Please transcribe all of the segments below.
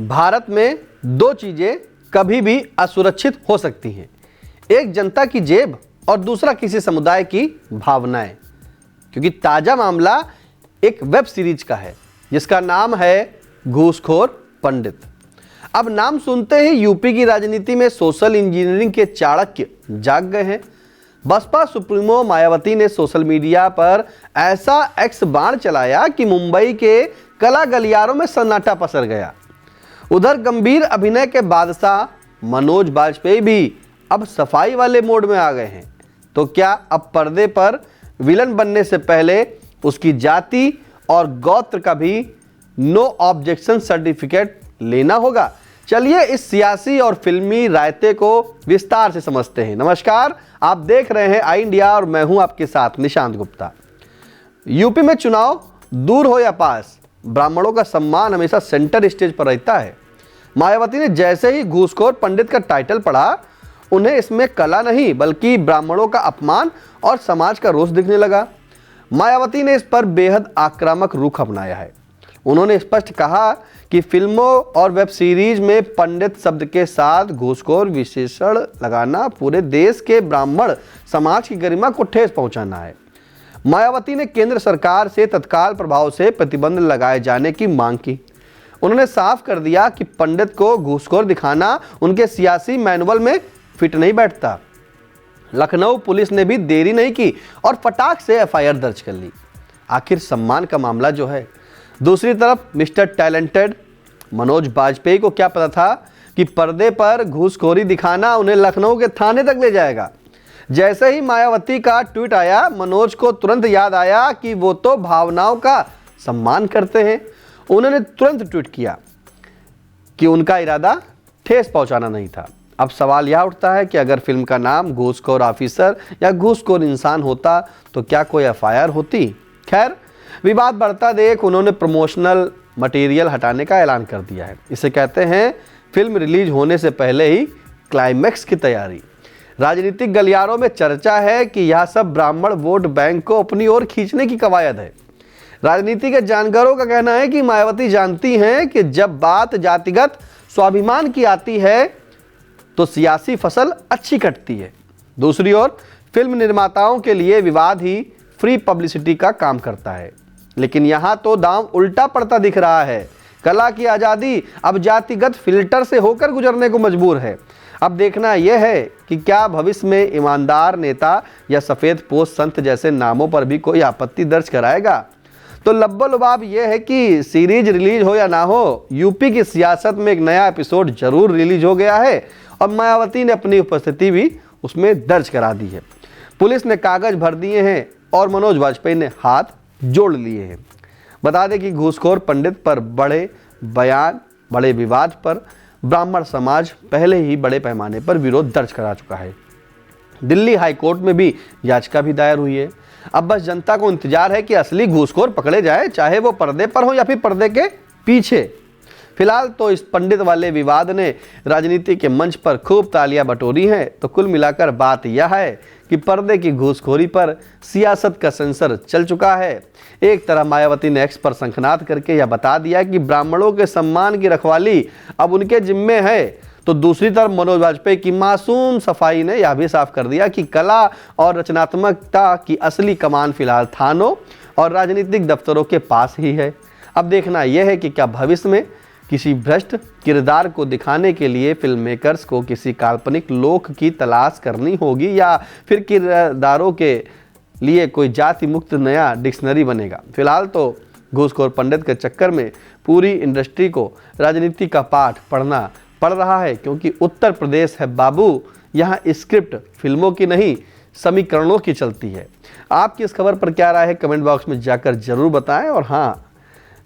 भारत में दो चीजें कभी भी असुरक्षित हो सकती हैं, एक जनता की जेब और दूसरा किसी समुदाय की भावनाएं। क्योंकि ताजा मामला एक वेब सीरीज का है जिसका नाम है घूसखोर पंडित। अब नाम सुनते ही यूपी की राजनीति में सोशल इंजीनियरिंग के चाणक्य जाग गए हैं। बसपा सुप्रीमो मायावती ने सोशल मीडिया पर ऐसा एक्स बाण चलाया कि मुंबई के कला गलियारों में सन्नाटा पसर गया। उधर गंभीर अभिनय के बादशाह मनोज बाजपेयी भी अब सफाई वाले मोड में आ गए हैं। तो क्या अब पर्दे पर विलन बनने से पहले उसकी जाति और गोत्र का भी नो ऑब्जेक्शन सर्टिफिकेट लेना होगा? चलिए इस सियासी और फिल्मी रायते को विस्तार से समझते हैं। नमस्कार, आप देख रहे हैं आई इंडिया और मैं हूं आपके साथ निशांत गुप्ता। यूपी में चुनाव दूर हो या पास, ब्राह्मणों का सम्मान हमेशा सेंटर स्टेज पर रहता है। मायावती ने जैसे ही घूसखोर पंडित का टाइटल पढ़ा, उन्हें इसमें कला नहीं बल्कि ब्राह्मणों का अपमान और समाज का रोष दिखने लगा। मायावती ने इस पर बेहद आक्रामक रुख अपनाया है। उन्होंने स्पष्ट कहा कि फिल्मों और वेब सीरीज में पंडित शब्द के साथ घूसखोर विशेषण लगाना पूरे देश के ब्राह्मण समाज की गरिमा को ठेस पहुंचाना है। मायावती ने केंद्र सरकार से तत्काल प्रभाव से प्रतिबंध लगाए जाने की मांग की। उन्होंने साफ कर दिया कि पंडित को घूसखोर दिखाना उनके सियासी मैनुअल में फिट नहीं बैठता। लखनऊ पुलिस ने भी देरी नहीं की और फटाक से एफआईआर दर्ज कर ली। आखिर सम्मान का मामला जो है। दूसरी तरफ मिस्टर टैलेंटेड मनोज बाजपेयी को क्या पता था कि पर्दे पर घूसखोरी दिखाना उन्हें लखनऊ के थाने तक ले जाएगा। जैसे ही मायावती का ट्वीट आया, मनोज को तुरंत याद आया कि वो तो भावनाओं का सम्मान करते हैं। उन्होंने तुरंत ट्वीट किया कि उनका इरादा ठेस पहुंचाना नहीं था। अब सवाल यह उठता है कि अगर फिल्म का नाम घूसखोर ऑफिसर या घूसखोर इंसान होता तो क्या कोई एफआईआर होती? खैर, विवाद बढ़ता देख उन्होंने प्रमोशनल मटेरियल हटाने का ऐलान कर दिया है। इसे कहते हैं फिल्म रिलीज होने से पहले ही क्लाइमैक्स की तैयारी। राजनीतिक गलियारों में चर्चा है कि यह सब ब्राह्मण वोट बैंक को अपनी ओर खींचने की कवायद है। राजनीति के जानकारों का कहना है कि मायावती जानती हैं कि जब बात जातिगत स्वाभिमान की आती है तो सियासी फसल अच्छी कटती है। दूसरी ओर फिल्म निर्माताओं के लिए विवाद ही फ्री पब्लिसिटी का काम करता है। लेकिन यहाँ तो दांव उल्टा पड़ता दिख रहा है। कला की आज़ादी अब जातिगत फिल्टर से होकर गुजरने को मजबूर है। अब देखना यह है कि क्या भविष्य में ईमानदार नेता या सफ़ेद पोश संत जैसे नामों पर भी कोई आपत्ति दर्ज कराएगा। तो लब्बो-लुबाब यह है कि सीरीज रिलीज हो या ना हो, यूपी की सियासत में एक नया एपिसोड जरूर रिलीज हो गया है और मायावती ने अपनी उपस्थिति भी उसमें दर्ज करा दी है। पुलिस ने कागज भर दिए हैं और मनोज बाजपेयी ने हाथ जोड़ लिए हैं। बता दें कि घूसखोर पंडित पर बड़े बयान, बड़े विवाद पर ब्राह्मण समाज पहले ही बड़े पैमाने पर विरोध दर्ज करा चुका है। दिल्ली हाई कोर्ट में भी याचिका भी दायर हुई है। अब बस जनता को इंतजार है कि असली घूसखोर पकड़े जाए, चाहे वो पर्दे पर हो या फिर पर्दे के पीछे। फिलहाल तो इस पंडित वाले विवाद ने राजनीति के मंच पर खूब तालियां बटोरी हैं। तो कुल मिलाकर बात यह है कि पर्दे की घूसखोरी पर सियासत का सेंसर चल चुका है। एक तरह मायावती ने एक्स पर शंखनाद करके यह बता दिया कि ब्राह्मणों के सम्मान की रखवाली अब उनके जिम्मे है। तो दूसरी तरफ मनोज बाजपेयी की मासूम सफाई ने यह भी साफ कर दिया कि कला और रचनात्मकता की असली कमान फिलहाल थानों और राजनीतिक दफ्तरों के पास ही है। अब देखना यह है कि क्या भविष्य में किसी भ्रष्ट किरदार को दिखाने के लिए फिल्म मेकर्स को किसी काल्पनिक लोक की तलाश करनी होगी या फिर किरदारों के लिए कोई जाति मुक्त नया डिक्शनरी बनेगा। फिलहाल तो घूसखोर पंडित के चक्कर में पूरी इंडस्ट्री को राजनीति का पाठ पढ़ना पड़ रहा है, क्योंकि उत्तर प्रदेश है बाबू, यहाँ स्क्रिप्ट फिल्मों की नहीं समीकरणों की चलती है। आपकी इस खबर पर क्या राय है, कमेंट बॉक्स में जाकर जरूर बताएं। और हाँ,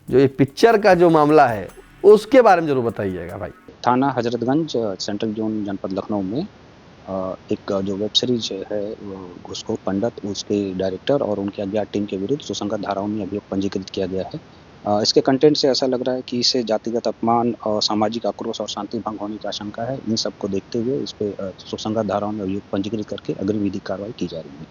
जो ये पिक्चर का जो मामला है उसके बारे में जरूर बताइएगा भाई। थाना हजरतगंज सेंट्रल जोन जनपद लखनऊ में एक जो वेब सीरीज है घूसखोर पंडित, उसके डायरेक्टर और उनकी अज्ञात टीम के विरुद्ध सुसंगत धाराओं में अभियोग पंजीकृत किया गया है। इसके कंटेंट से ऐसा लग रहा है कि इससे जातिगत अपमान और सामाजिक आक्रोश और शांति भंग होने की आशंका है। इन सबको देखते हुए इस पे सुसंगत धाराओं में अभियोग पंजीकृत करके अग्रिम विधिक कार्रवाई की जा रही है।